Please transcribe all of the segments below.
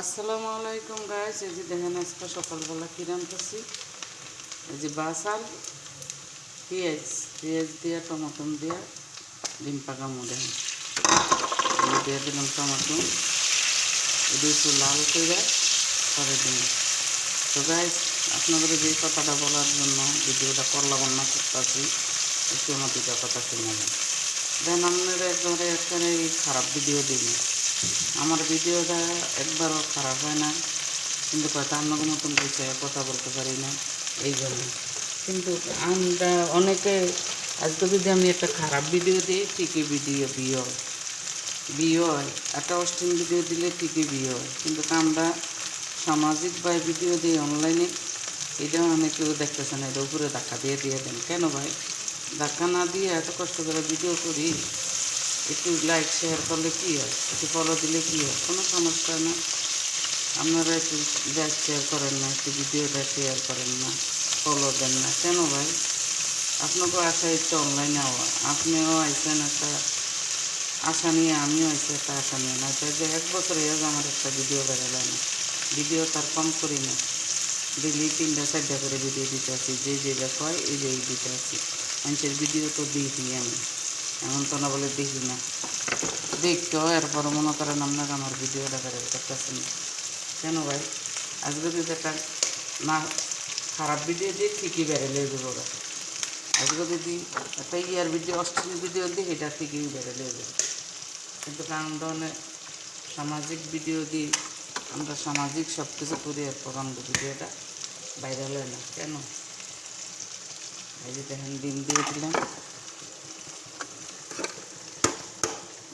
আসসালামু আলাইকুম গাইস, এই যে দেখেন আজকে সকালবেলা কি রান্তেছি। এই যে বাসাল পেঁয়াজ দিয়া টমাটো দিয়া ডিম পাকামো দেখেন। দিয়ে দিলাম টমাটো, এটা একটু লাল করে পরে দিন। তো গাইস, আপনাদের যে কথাটা বলার জন্য ভিডিওটা করলাম না করতেছি, একটু আমার দুটা কথা শুনলাম। দেন আপনারা একবারে খারাপ ভিডিও দিন। আমার ভিডিওটা একবারও খারাপ হয় না, কিন্তু কথা আপনাকে মতন বুঝে কথা বলতে পারি না এই জন্য। কিন্তু আমরা অনেকে আজকে যদি আমি একটা খারাপ ভিডিও দিই ঠিকই ভিডিও বিয়ে হয়, একটা অশ্লীল ভিডিও দিলে ঠিকই বিয়ে হয়। কিন্তু আমরা সামাজিক বা ভিডিও দিই অনলাইনে, এটাও অনেকেও দেখতেছে না, এটা উপরে ধাক্কা দিয়ে দেন কেন ভাই? ধাক্কা না দিয়ে এত কষ্ট করে ভিডিও করি, একটু লাইক শেয়ার করলে কী হয়, একটু ফলো দিলে কী হয়, কোনো সমস্যা না। আপনারা একটু লাইক শেয়ার করেন না, একটু ভিডিওটা শেয়ার করেন না, ফলো দেন না কেন ভাই? আপনাকেও আশা ইচ্ছে অনলাইনে হওয়া, আপনিও আইসেন একটা আশা নিয়ে, আমিও আইসি একটা আশা নিয়ে। না তো যে 1 বছর হয়ে যাবে আমার একটা ভিডিও বেরোলো না, ভিডিও তার কম করি না, ডেলি 3টা 4টা করে ভিডিও দিতে আসি, যেটা হয় এই দিতে আসি। মানুষের ভিডিও তো দেখি আমি, এমন তো না বলে দেখি না, দেখতেও এরপর মনে করেন আপনারা আমার ভিডিওটা বেরোতে করতেছেন কেন ভাই? আজকে যদি একটা না খারাপ ভিডিও দিয়ে ঠিকই বেরোলে দেবো। আজকে যদি একটা ভিডিও অশ্লীল ভিডিও দিই, এটা ঠিকই বেরোলে দেবো। কিন্তু কারণ ধরনের সামাজিক ভিডিও দিই, আমরা সামাজিক সব কিছু করি, এরপর আমাদের ভিডিওটা ভাইরাল হয় না কেন? এই যে দেখেন ডিম দিয়ে দিলাম,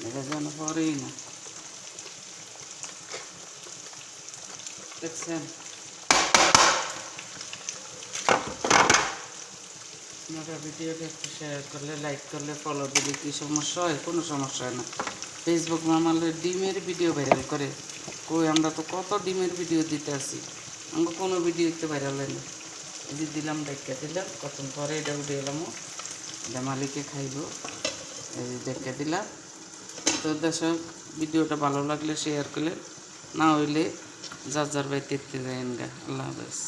এটা যেন পরেই না, দেখছেন? আপনারা ভিডিওটা একটু শেয়ার করলে, লাইক করলে, ফলো দিলে কী সমস্যা হয়? কোনো সমস্যা হয় না। ফেসবুক মামালে ডিমের ভিডিও ভাইরাল করে, কই আমরা তো কত ডিমের ভিডিও দিতে আসি, আমরা কোনো ভিডিওতে ভাইরাল হয় না। এই যে দিলাম, দেখে দিলাম, কতক্ষণ পরে এটা উঠে এলামও, এটা মালিকে খাইব। এই যে দেখে দিলাম। তো দর্শক, ভিডিওটা ভালো লাগলে শেয়ার করলে, না হইলে যার যার বাড়িতে যাইন গা। আল্লাহ হাফেজ।